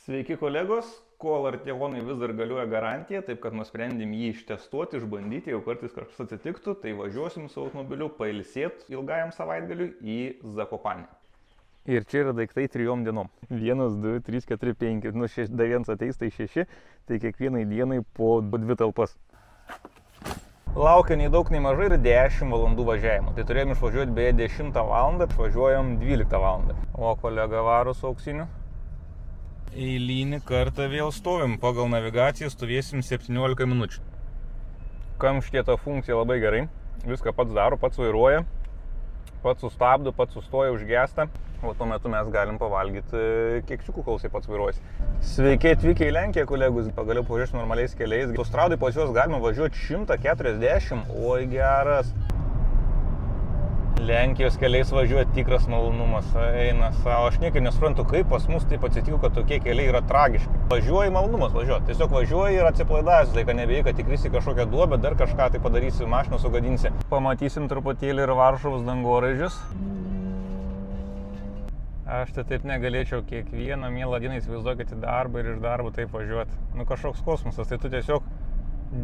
Sveiki kolegos, kol Arteonai vis dar galioja garantija, taip kad nusprendėm jį ištestuoti, išbandyti, jau kartais kažkas atsitiktų, tai važiuosim su automobiliu pailsėti ilgajam savaitgaliui į Zakopanę. Ir čia yra daiktai 3 dienom. 1, 2, 3, 4, 5, nu dar vienas ateis, tai 6, tai kiekvienai dienai po 2 talpas. Laukia nei daug, nei mažai ir 10 valandų važiavimo. Tai turėjom išvažiuoti beje 10 valandą, išvažiuojam 12 valandą. O kolega varo su auksiniu. Eilinį kartą vėl stovim. Pagal navigaciją stovėsim 17 minučių. Kamštyje ta funkcija labai gerai. Viską pats daro, pats vairuoja, pats sustabdo, pats sustoja, užgesta. O tuo metu mes galim pavalgyti keksiukų, kol jisai pats vairuojasi. Sveiki atvykę į Lenkiją, kolegus. Pagaliau važiuosi normaliais keliais. Autostradai pas juos galima važiuoti 140. Oi geras. Lenkijos keliais važiuoti tikras malonumas. Eina savo. Aš niekaip nesuprantu, kaip pas mus taip atsitiko, kad tokie keliai yra tragiški. Važiuoji malonumas važiuoti. Tiesiog važiuoji ir atsipalaidavęs laiką, nebijai, kad įkrisi kažkokią duobę, dar kažką tai padarysi, mašiną sugadinsi. Pamatysim truputėlį ir Varšuvos dangoraižius. Aš tai taip negalėčiau kiekvieną mielą dieną įsivaizduokit į darbą ir iš darbo taip važiuoti. Nu kažkoks kosmosas, tai tu tiesiog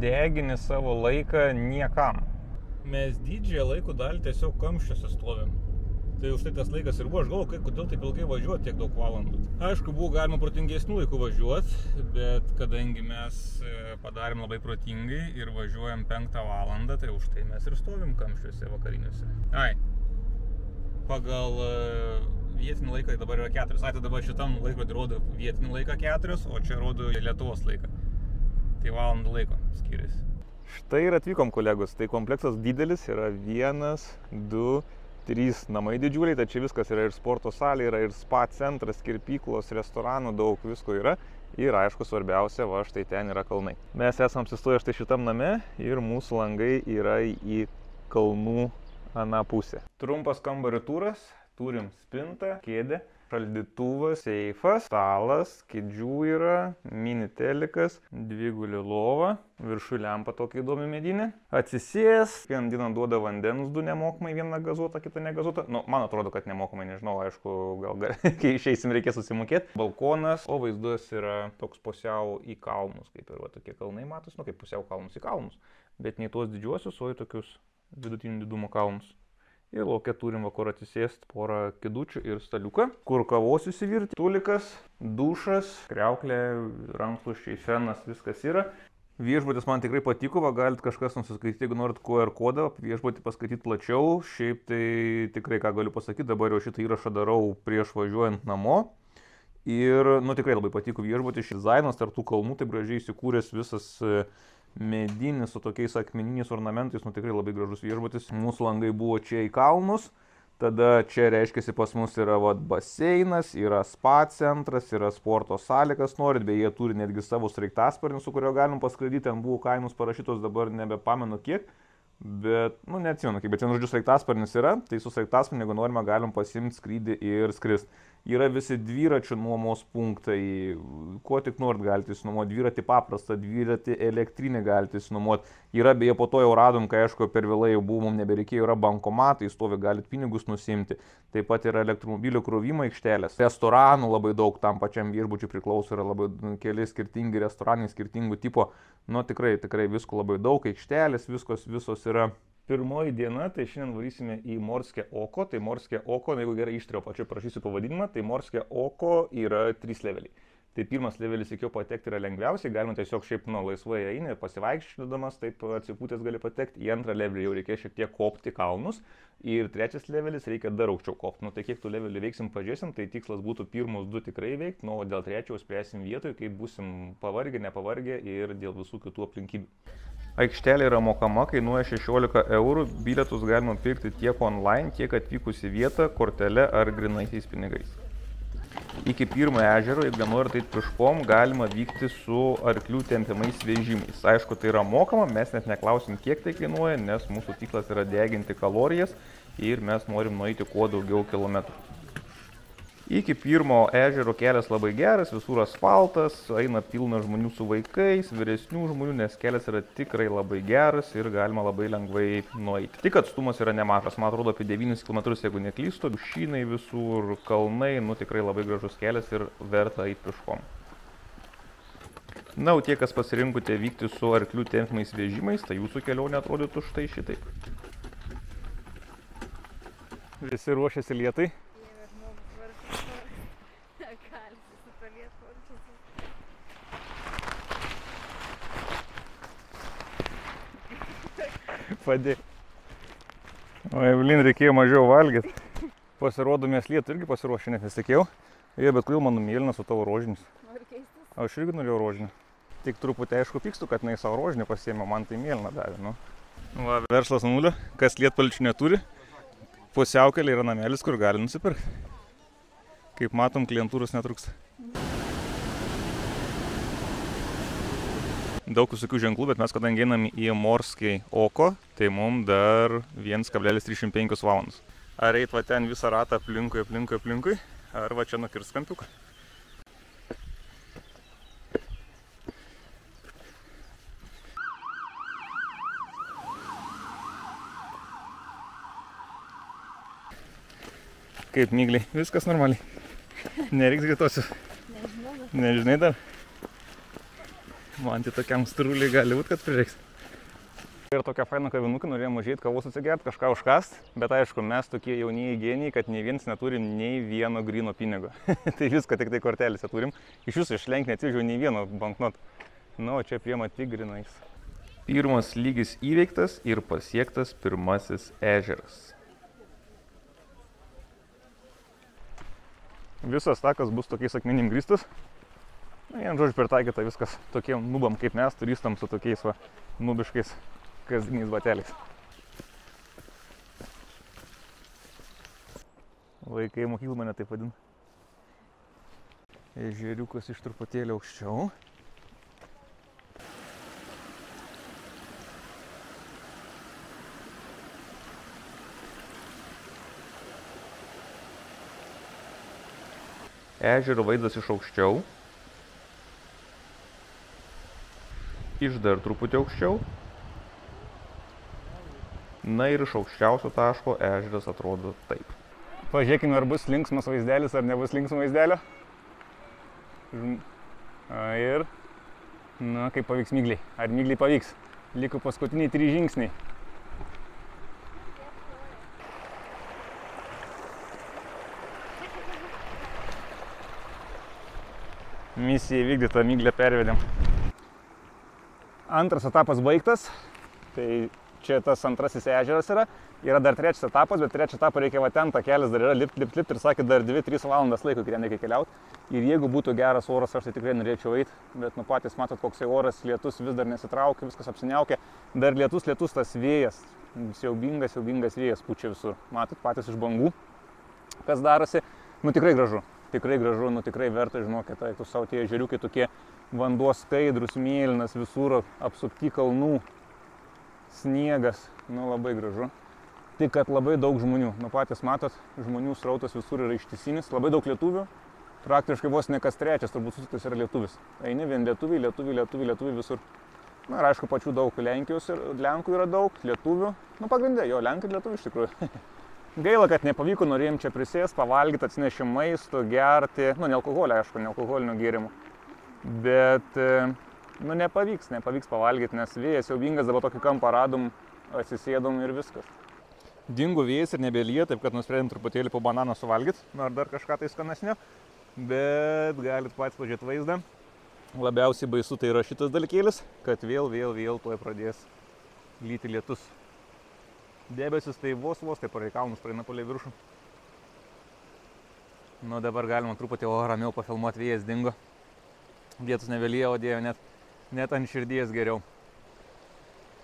degini savo laiką niekam. Mes didžiąją laiko dalį tiesiog kamščiuose stovim. Tai už tai tas laikas ir buvo, aš galvoju, kodėl taip ilgai važiuoti tiek daug valandų. Aišku, buvo galima protingesnių laikų važiuoti, bet kadangi mes padarėm labai protingai ir važiuojam 5 valandą, tai už tai mes ir stovim kamščiuose vakariniuose. Pagal vietinį laiką dabar yra 4. Tai dabar šitam laikrodį rodo vietinį laiką 4, o čia rodo Lietuvos laiką. Tai valandų laiko skiriasi. Štai ir atvykom, kolegos. Tai kompleksas didelis, yra 1, 2, 3 namai didžiuliai, tai čia viskas yra ir sporto salė, yra ir spa centras, kirpyklos, restoranų, daug visko yra. Ir aišku, svarbiausia, va štai ten yra kalnai. Mes esam apsistoję štai šitam name ir mūsų langai yra į kalnų aną pusę. Trumpas kambario turas, turim spintą, kėdę, šaldytuvas, seifas, stalas, kėdžių yra, mini telikas, dvigulė lova, viršų lempa tokia įdomi medinė. Atsisės, vieną dieną duoda vandens 2 nemokamai, vieną gazuotą, kitą negazuotą. Nu, man atrodo, kad nemokamai, nežinau, aišku, gal kai išeisim reikės susimokėti. Balkonas, o vaizdas yra toks pusiau į kalnus, kaip ir va, tokie kalnai matos, nu kaip pusiau kalnus į kalnus, bet ne tuos didžiuosius, o į tokius vidutinio didumo kalnus. Ir laukia turim va kur atsisėsti porą kėdučių ir staliuką, kur kavos įsivirti, tulikas, dušas, kriauklė, rankšluosčiai, fenas, viskas yra. Viešbutis man tikrai patiko, va galit kažkas nusiskaityti, jeigu norit QR kodą, viešbutį paskaityti plačiau. Šiaip tai tikrai ką galiu pasakyti, dabar jau šitą įrašą darau prieš važiuojant namo. Ir nu tikrai labai patiko viešbutis, šis dizainas tarp tų kalnų, taip gražiai įsikūręs visas medinis su tokiais akmeniniais ornamentais, nu tikrai labai gražus viešbutis. Mūsų langai buvo čia į kalnus, tada čia reiškiasi pas mus yra baseinas, yra spa centras, yra sporto salė, kas norit, beje jie turi netgi savo sraigtasparnį, su kurio galim paskraidyti, ten buvo kainos parašytos, dabar nebepamenu kiek, bet, nu neatsimenu kiek, bet ten žodžiu sraigtasparnis yra, tai su sraigtasparniu, jeigu norime, galim pasimti skrydį ir skrist. Yra visi dviračių nuomos punktai, ko tik norit galite išsinuomoti, dviratį paprastą, dviratį elektrinį galite išsinuomoti. Yra beje po to jau radom, kai aišku per vėlai jau buvo, mums nebereikėjo, yra bankomatai, stovi, galite pinigus nusimti. Taip pat yra elektromobilių krovimo aikštelės. Restoranų labai daug, tam pačiam viešbučiui priklauso, yra labai keli skirtingi restoranai, skirtingų tipo. Nu tikrai visko labai daug, aikštelės, visos yra. Pirmoji diena, tai šiandien varysime į Morske Oko. Tai Morske Oko, jeigu gerai ištariau, pačiu prašysiu pavadinimą, tai Morske Oko yra 3 leveliai. Tai pirmas levelis iki jo patekti yra lengviausiai, galima tiesiog šiaip laisvai eini, pasivaikščiodamas, taip atsipūtęs gali patekti. Į antrą levelį jau reikės šiek tiek kopti kalnus. Ir 3 levelis reikia dar aukščiau kopti. Nu tai kiek tų levelių veiksim, pažiūrėsim, tai tikslas būtų pirmus 2 tikrai veikti, nu o dėl 3 spręsim vietoj, kai būsim pavargę, nepavargę ir dėl visų kitų aplinkybių. Aikštelė yra mokama, kainuoja 16 eurų, bilietus galima pirkti tiek online, tiek atvykus į vietą, kortele ar grynaisiais pinigais. Iki pirmo ežero, jeigu norite eiti pieškom, galima vykti su arklių tempiamais vežimais. Aišku, tai yra mokama, mes net neklausim, kiek tai kainuoja, nes mūsų tikslas yra deginti kalorijas ir mes norim nueiti kuo daugiau kilometrų. Iki pirmo ežero kelias labai geras, visur asfaltas, eina pilna žmonių su vaikais, vyresnių žmonių, nes kelias yra tikrai labai geras ir galima labai lengvai nueiti. Tik atstumas yra nemažas, man atrodo apie 9 km, jeigu neklystu, pušynai visur, kalnai, nu tikrai labai gražus kelias ir verta eiti pieškom. Na, o tie, kas pasirinkote vykti su arklių tempimais vežimais, tai jūsų kelionė atrodytų štai šitaip. Visi ruošiasi lietai. Padėk. O Evelin reikėjo mažiau valgyti. Pasirodo, mes lietų irgi pasiruošę, net nesitikėjau. Jie, bet kodėl mano mėlynas, o tavo rožinis? Nori keistis? Aš irgi norėjau rožinį. Tik truputį aišku pykstu, kad savo rožinį pasiėmė, man tai mėlyną davė. Nu. Va, verslas nulio, kas lietpalčių neturi, pusiaukelė yra namelis, kur gali nusipirkti. Kaip matom, klientūros netrūksta. Daug visokių ženklų, bet mes kadangi einam į Morskiai oko, tai mums dar 1,35 valandos. Ar eit va ten visą ratą aplinkui, ar va čia nukirs kampiuką. Kaip Migliai, viskas normaliai. Nereiks greitosios. Nežinai dar. Man tai tokiam struliai gali būt, kad prireiks. Ir tokia faina kavinukė, norėjom užeit kavos atsigert, kažką užkast, bet aišku, mes tokie jaunieji genijai, kad nei vienas neturim nei vieno gryno pinigo. Tai viską tik tai kortelėse turim. Iš jūsų išlenk neatsižiūrėjau nei vieno banknoto. Nu, o čia priema tik grynais. Pirmas lygis įveiktas ir pasiektas pirmasis ežeras. Visas takas bus tokiais akmenim grįstas. Vien žodžiu pritaikyta viskas tokiem nubam kaip mes, turistam su tokiais va nubiškais kasdieniais bateliais. Vaikai mokyklą mane taip vadina. Ežeriukas iš truputėlį aukščiau. Ežero vaizdas iš aukščiau. Iš dar truputį aukščiau. Na ir iš aukščiausio taško ežeras atrodo taip. Pažiūrėkime, ar bus linksmas vaizdelis, ar nebus linksmo vaizdelio. Ir... Na, kaip pavyks Migliai. Ar Migliai pavyks? Liko paskutiniai 3 žingsniai. Misija įvykdyta, Miglę pervedėm. Antras etapas baigtas, tai čia tas antrasis ežeras yra. Yra dar trečias etapas, bet trečią etapą reikia va ten, takelis dar yra lipt ir sakė dar 2-3 valandas laiko, kai ten reikia keliauti. Ir jeigu būtų geras oras, aš tai tikrai norėčiau eiti, bet nu patys matot, koksai oras, lietus vis dar nesitraukia, viskas apsiniaukia. Dar lietus, tas vėjas, siaubingas vėjas pučia visur. Matot patys iš bangų, kas darosi. Nu tikrai gražu. Tikrai gražu, nu tikrai verta, žinokit, tai tu savo tie ežeriukai tokie vanduo skaidrus, mėlynas, visur apsupti kalnų, sniegas, nu labai gražu. Tik kad labai daug žmonių, nu patys matot, žmonių srautas visur yra ištisinis, labai daug lietuvių, praktiškai vos ne kas trečias turbūt susitiktas yra lietuvis. Eini vien lietuviai visur. Na ir aišku, pačių daug Lenkijos ir Lenkų yra daug, lietuvių, nu pagrindė, jo, Lenkai ir lietuvių iš tikrųjų. Gaila, kad nepavyko, norėjom čia prisės, pavalgyti, atsinešim maisto, gerti, nu, ne alkoholio, aišku, ne alkoholinių gėrimų. Bet, nu, nepavyks pavalgyti, nes vėjas siaubingas, dabar tokį kampą radom, atsisėdom ir viskas. Dingo vėjas ir nebelyja, taip kad nusprendėm truputėlį po bananą suvalgyti, ar dar kažką tai skanesnio, bet galit patys pažiūrėti vaizdą. Labiausiai baisu tai yra šitas dalykėlis, kad vėl tuoj pradės lyti lietus. Debesis tai vos tai palei kalnus praeina palei viršų. Nu dabar galima truputį ramiau pafilmuoti, vėjas dingo. Vietos nebelyja, o dėjo net ant širdies geriau.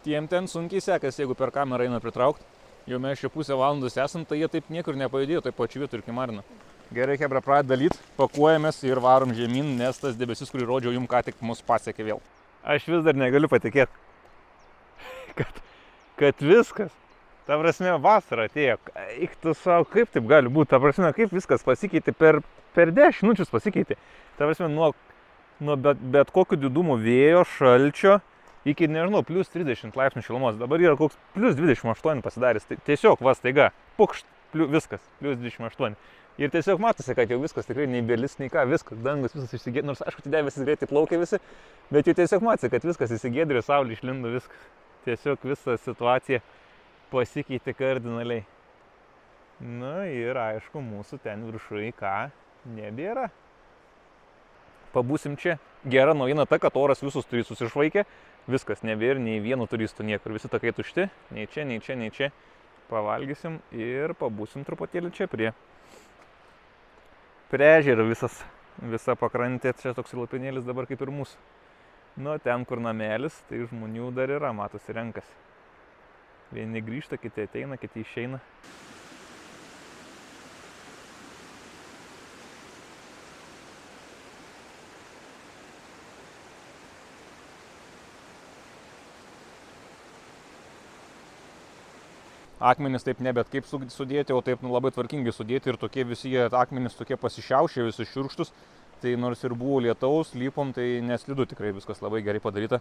Tiem ten sunkiai sekasi, jeigu per kamerą eina pritraukti. Jau mes čia pusę valandos esam, tai jie taip niekur nepajudėjo, taip pačiu vietų ir kimarina. Gerai, hebra, pradeda dalyt, pakuojamės ir varom žemyn, nes tas debesis, kurį rodžiau, jums ką tik mus pasiekė vėl. Aš vis dar negaliu patikėti, kad viskas. Ta prasme, vasara atėjo, eik tu savo, kaip taip gali būti, ta prasme, kaip viskas pasikeitė, per 10 minučius pasikeitė. Ta prasme, nuo bet kokio didumo vėjo, šalčio, iki, nežinau, plus 30 laipsnių šilumos, dabar yra koks plus 28 pasidarys, tiesiog va staiga, pukšt, viskas, plus 28. Ir tiesiog matosi, kad jau viskas tikrai nei belis, nei ką, viskas, dangus visas išsigėdė, nors aišku, debesys greitai plaukia visi, bet jau tiesiog matosi, kad viskas išsigėdė, saulė išlindo, viskas. Tiesiog visa situacija pasikeitė kardinaliai. Na ir aišku, mūsų ten viršui ką nebėra. Pabūsim čia. Gera naujiena ta, kad oras visus turi susišvaikę, viskas nebėra, nei vieno turistų niekur, visi takai tušti, nei čia, nei čia, nei čia. Pavalgysim ir pabūsim truputėlį čia prie ežero visa pakrantė, čia toks lopinėlis dabar kaip ir mūsų. Nu, ten kur namelis, tai žmonių dar yra, matosi, renkas. Vieni grįžta, kiti ateina, kiti išeina. Akmenys taip ne bet kaip sudėti, o taip labai tvarkingai sudėti ir tokie visi akmenys tokie pasišiaušė, visi šiurkštus. Tai nors ir buvo lietaus, lypom, tai neslidu tikrai, viskas labai gerai padaryta.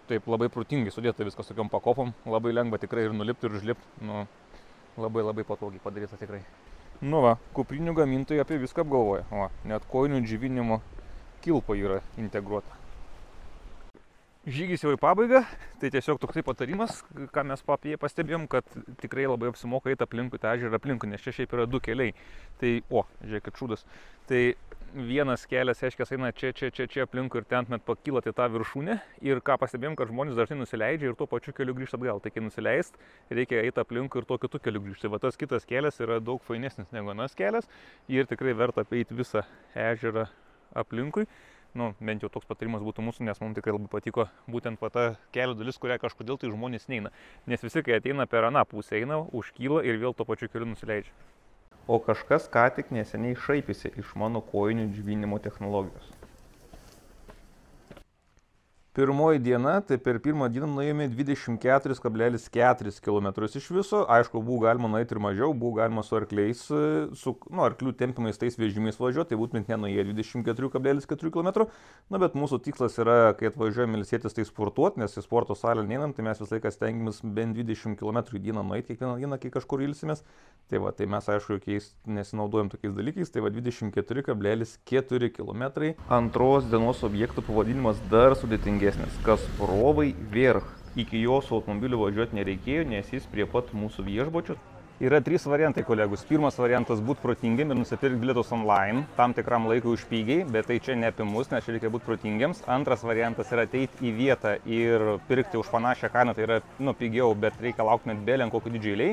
Taip labai protingai sudėta viskas tokiom pakopom, labai lengva tikrai ir nulipti ir užlipti, nu, labai patogiai padaryta tikrai. Nu va, kuprinių gamintojai apie viską apgalvoja, va, net kojinių džiovinimo kilpa yra integruota. Žygis jau į pabaigą, tai tiesiog toksai patarimas, ką mes pastebėjom, kad tikrai labai apsimoka eiti aplinkui tą ežerą aplinkui, nes čia šiaip yra 2 keliai. Tai, žiūrėkit, šūdas. Tai vienas kelias, aiškiai, eina čia aplinkui ir ten met pakylat į tą viršūnę. Ir ką pastebėjom, kad žmonės dažnai nusileidžia ir tuo pačiu keliu grįžta atgal. Tai kai nusileist, reikia eiti aplinkui ir tuo kitu keliu grįžti. Va tas kitas kelias yra daug fainesnis negu anas kelias ir tikrai verta apeiti visą ežerą aplinkui. Nu, bent jau toks patarimas būtų mūsų, nes mums tikrai labai patiko būtent ta kelio dalis, kurią kažkodėl tai žmonės neina. Nes visi, kai ateina per aną pusę, eina, užkyla ir vėl tuo pačiu keliu nusileidžia. O kažkas ką tik neseniai šaipėsi iš mano kojinių džiovinimo technologijos. Pirmoji diena, tai per pirmą dieną nuėjome 24,4 km iš viso. Aišku, buvo galima nueiti ir mažiau, buvo galima su arkliais, arklių tempimais tais vežimais važiuoti, tai būtumėt nenuėję 24,4 km. Na, bet mūsų tikslas yra, kai atvažiuojame ilsėtis, tai sportuoti, nes į sporto salę neinam, tai mes visą laiką stengiamės bent 20 km į dieną nueiti kiekvieną dieną, kai kažkur ilsimės. Tai va, tai mes aišku, jokiais nesinaudojam tokiais dalykais, tai va 24,4 km. Antros dienos objektų pavadinimas dar sudėtingesnis. Kasparovai Verch. Iki jos automobiliu važiuoti nereikėjo, nes jis prie pat mūsų viešbučio. Yra 3 variantai, kolegus. Pirmas variantas būti protingiam ir nusipirkti bilietus online, tam tikram laikui už pigiai, bet tai čia ne apie mus, nes čia reikia būti protingiams. Antras variantas yra ateiti į vietą ir pirkti už panašią kainą, tai yra pigiau, bet reikia laukti net belen kokį didžiai eilei.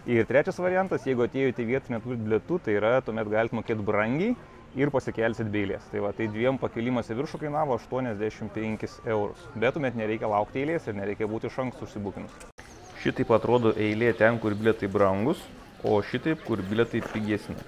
Ir trečias variantas, jeigu atėjote į vietą neturite bilietų, tai yra tuomet galite mokėti brangiai ir pasikelsit be eilės. Tai va, tai 2 pakilimas į viršų kainavo 85 eurus. Bet tuomet nereikia laukti eilės ir nereikia būti iš anksto užsibukinus. Šitaip atrodo eilė ten, kur bilietai brangus, o šitaip, kur bilietai pigesni.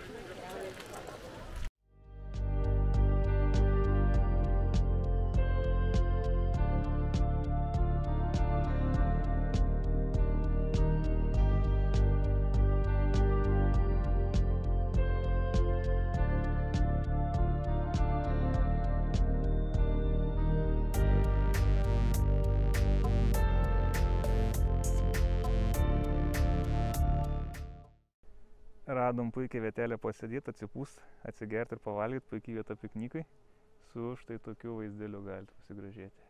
Radom puikiai vietelę pasėdėti, atsipūst, atsigerti ir pavalgyti, puikiai vieta piknikai. Su štai tokiu vaizdeliu galite pasigražėti.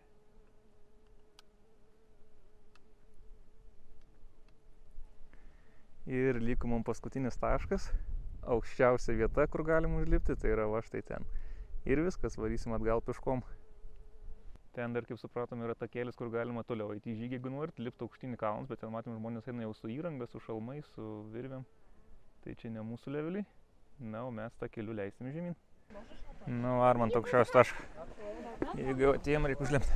Ir liko mums paskutinis taškas, aukščiausia vieta, kur galim užlipti, tai yra va štai ten. Ir viskas, varysim atgal piškom. Ten dar, kaip supratom, yra takėlis, kur galima toliau eiti į žygį, jeigu norit, lipti aukštyn į kalnus, bet ten matėm, žmonės eina jau su įranga, su šalmais, su virvėm. Tai čia ne mūsų leveliai, na, o mes tą keliu leisim žemyn. Nu, ar man toks šios taškas. Jeigu jau atėjom, reikia užlipti.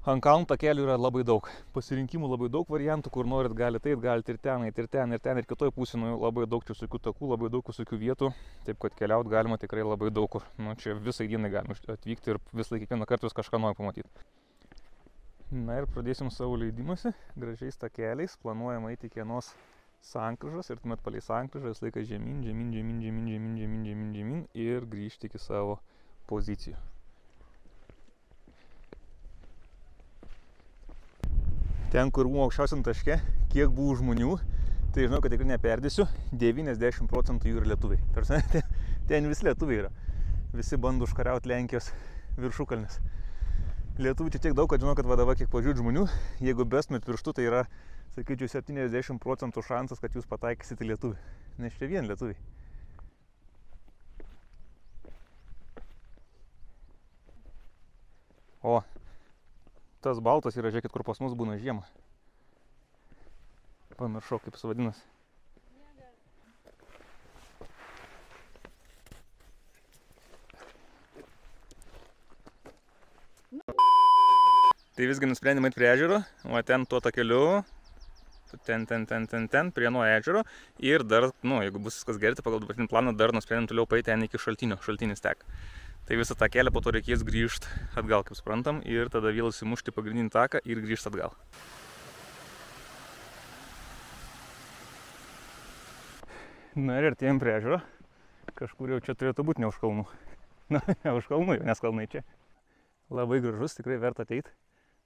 Ant kalnų takelių yra labai daug. Pasirinkimų labai daug variantų, kur norit galite eiti, galite ir ten, ir ten, ir ten, ir kitoj pusėje. Nu, labai daug čia visokių takų, labai daug visokių vietų. Taip, kad keliauti galima tikrai labai daug kur. Nu, čia visai dienai galima atvykti ir visą kiekvieną kartą vis kažką nori pamatyti. Na ir pradėsim savo leidimąsi, gražiais takeliais, planuojam eiti iki vienos sankryžos ir tuomet palei sankryžą visą laiką žemyn ir grįžti iki savo pozicijų. ten, kur buvo aukščiausiam taške, kiek buvo žmonių, tai žinau, kad tikrai neperdėsiu, 90% jų yra lietuviai. Ten visi lietuviai yra. Visi bando užkariauti Lenkijos viršukalnes. Lietuvių čia tiek daug, kad žinau, kad va dabar kiek pažiūrėt žmonių, jeigu bestumėt pirštu, tai yra, sakyčiau, 70% šansas, kad jūs pataikysite lietuvį. Nes čia vien lietuviai. O, tas baltas yra, žiūrėkit, kur pas mus būna žiemą. Pamiršau, kaip jis vadinas. Tai visgi nusprendėme eiti prie ežero, o ten tuo takeliu, ten, prie nuo ežero. Ir dar, jeigu bus viskas gerai, tai pagal dabartinį planą dar nusprendėm toliau paeiti ten iki šaltinis tek. Tai visą tą kelią po to reikės grįžti atgal, kaip suprantam, ir tada vėl įsimušti pagrindinį taką ir grįžti atgal. Na ir artėjom prie ežero. Kažkur jau čia turėtų būti ne už kalnų. Na, ne už kalnų, nes kalnai čia. Labai gražus, tikrai verta ateiti.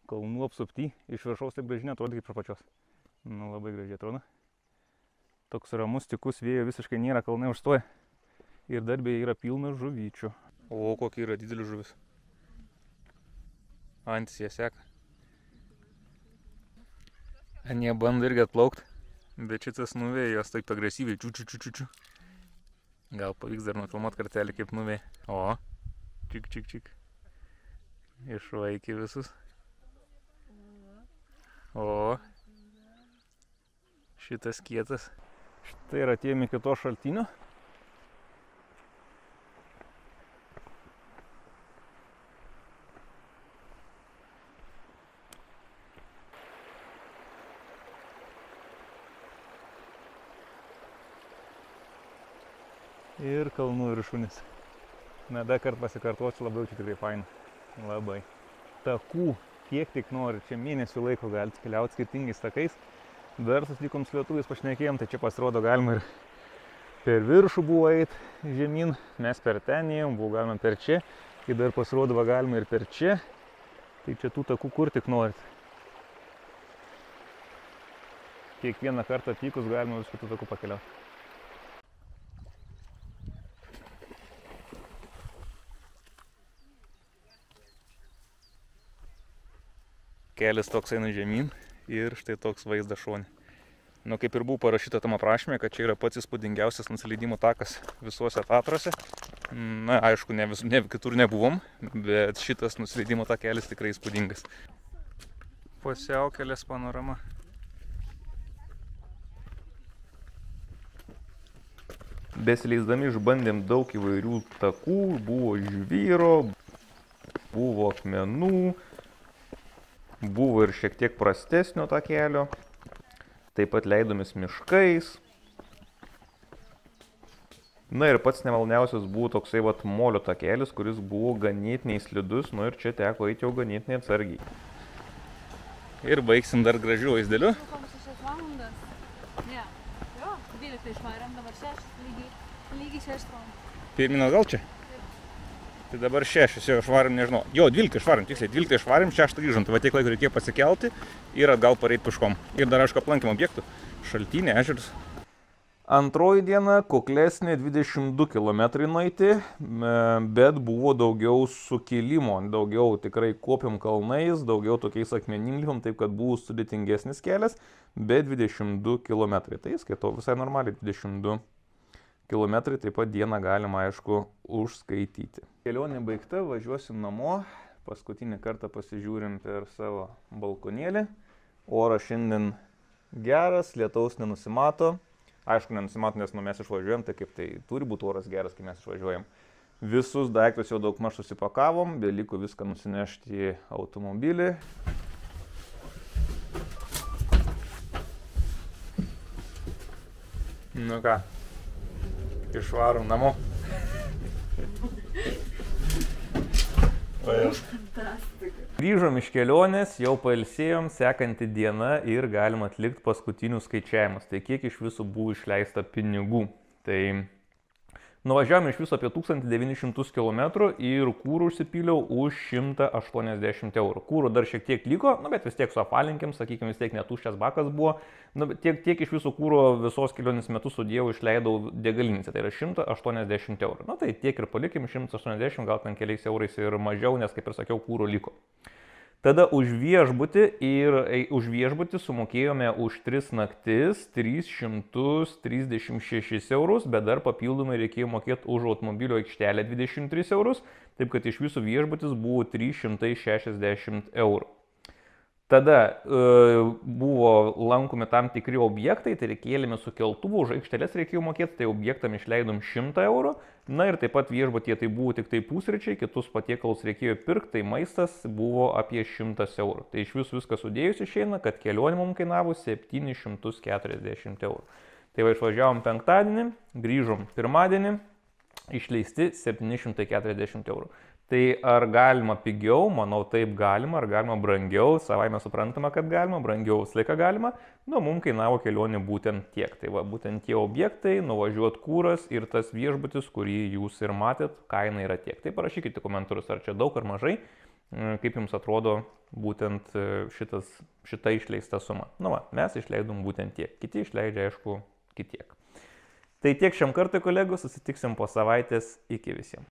Kalnų apsupty, iš viršaus taip gražiai neatrodo kaip iš apačios. Nu, labai gražiai atrodo. Toks ramus, tikus, vėjo visiškai nėra, kalnai užstoja. Ir dar beje yra pilna žuvyčių. O, kokia yra didelė žuvis. Antis jie seka. Anie bando irgi atplaukti, bet šitas nuvėjo jos taip agresyviai. Čiu. Gal pavyks dar nufilmuot kartelį, kaip nuvėjo. O, čik. Išvaikė visus. O, šitas kietas. Štai ir atėjome iki to šaltinio. Ir kalnų viršūnės. Na, dar kartą pasikartosiu, labai čia tikrai faina. Labai. Takų, kiek tik nori, čia mėnesių laiko galite keliauti skirtingais takais. Dar susitikom su lietuviais, pašnekėjom, tai čia pasirodo galima ir per viršų buvo eiti žemyn. Mes per ten ėjom, buvo galima per čia. Kai dar pasirodo galima ir per čia. Tai čia tų takų kur tik norit. Kiekvieną kartą atvykus galima vis kitų takų pakeliauti. Kelias toks eina žemyn ir štai toks vaizdas šone. Nu, kaip ir buvo parašyta tam aprašyme, kad čia yra pats įspūdingiausias nusileidimo takas visuose Tatruose. Na, aišku, kitur nebuvom, bet šitas nusileidimo takelis tikrai įspūdingas. Pusiaukelės panorama. Besileisdami išbandėm daug įvairių takų, buvo žvyro, buvo akmenų. Buvo ir šiek tiek prastesnio takelio, taip pat leidomis miškais. Na ir pats nemaloniausias buvo toksai molio takelis, kuris buvo ganėtinai slidus, nu ir čia teko eiti jau ganėtinai atsargiai. Ir baigsim dar gražiu vaizdeliu. Pirminas gal čia? Tai dabar 6 jau išvarėm, nežinau. Jo, 12 išvarėm, tiksliai, 12 išvarėm, 6 grįžom. Tai va tiek laiko reikėjo pasikelti ir atgal pareiti piškom. Ir dar, aišku, aplankėm objektų. Šaltinė, ežeras. Antroji diena, kuklesnė, 22 km nueiti, bet buvo daugiau sukilimo. Daugiau tikrai kopėm kalnais, daugiau tokiais akmeninlium, taip kad buvo sudėtingesnis kelias, bet 22 km. Tai skaitau visai normaliai 22 km, taip pat dieną galima, aišku, užskaityti. Kelionė baigta, važiuosim namo, paskutinį kartą pasižiūrim per savo balkonėlį. Oras šiandien geras, lietaus nenusimato. Aišku, nenusimato, nes mes išvažiuojam, tai kaip tai turi būti oras geras, kai mes išvažiuojam. Visus daiktus jau daugmaž susipakavom, beliko viską nusinešti į automobilį. Nu ką, išvarom namo. Grįžom iš kelionės, jau pailsėjom, sekanti diena ir galim atlikti paskutinius skaičiavimus. Tai kiek iš viso buvo išleista pinigų. Tai Nuvažiavome iš viso apie 1900 km ir kūrų užsipyliau už 180 eurų. Kūrų dar šiek tiek liko, bet vis tiek su apvalinkim, sakykime, vis tiek netuščias bakas buvo. Tiek iš visų kūrų visos kelionės metu sudėjau išleidau degalinėse, tai yra 180 eurų. Tai tiek ir palikim, 180, gal ten keliais eurais ir mažiau, nes kaip ir sakiau, kūrų liko. Tada už viešbutį sumokėjome už 3 naktis 336 eurus, bet dar papildomai reikėjo mokėti už automobilio aikštelę 23 eurus, taip kad iš visų viešbutis buvo 360 eurų. Tada buvo lankomi tam tikri objektai, tai kėlėme su keltuvu, už aikštelės reikėjo mokėti, tai objektam išleidom 100 eurų. Na ir taip pat viešbutyje tai buvo tik tai pusryčiai, kitus patiekalus reikėjo pirkti, tai maistas buvo apie 100 eurų. Tai iš visų viską sudėjus išeina, kad kelionė mums kainavo 740 eurų. Tai va išvažiavom penktadienį, grįžom pirmadienį, išleisti 740 eurų. Tai ar galima pigiau? Manau, taip galima. Ar galima brangiau? Savaime suprantama, kad galima. Brangiau visą laiką galima. Mums kainavo kelionė būtent tiek. Tai va, būtent tie objektai, nuvažiuot kūras ir tas viešbutis, kurį jūs ir matėt, kaina yra tiek. Tai parašykite komentarus, ar čia daug ar mažai. Kaip jums atrodo būtent šita išleista suma. Mes išleidom būtent tiek. Kiti išleidžia, aišku, kitiek. Tai tiek šiam kartui, kolegos. Susitiksim po savaitės. Iki visiems.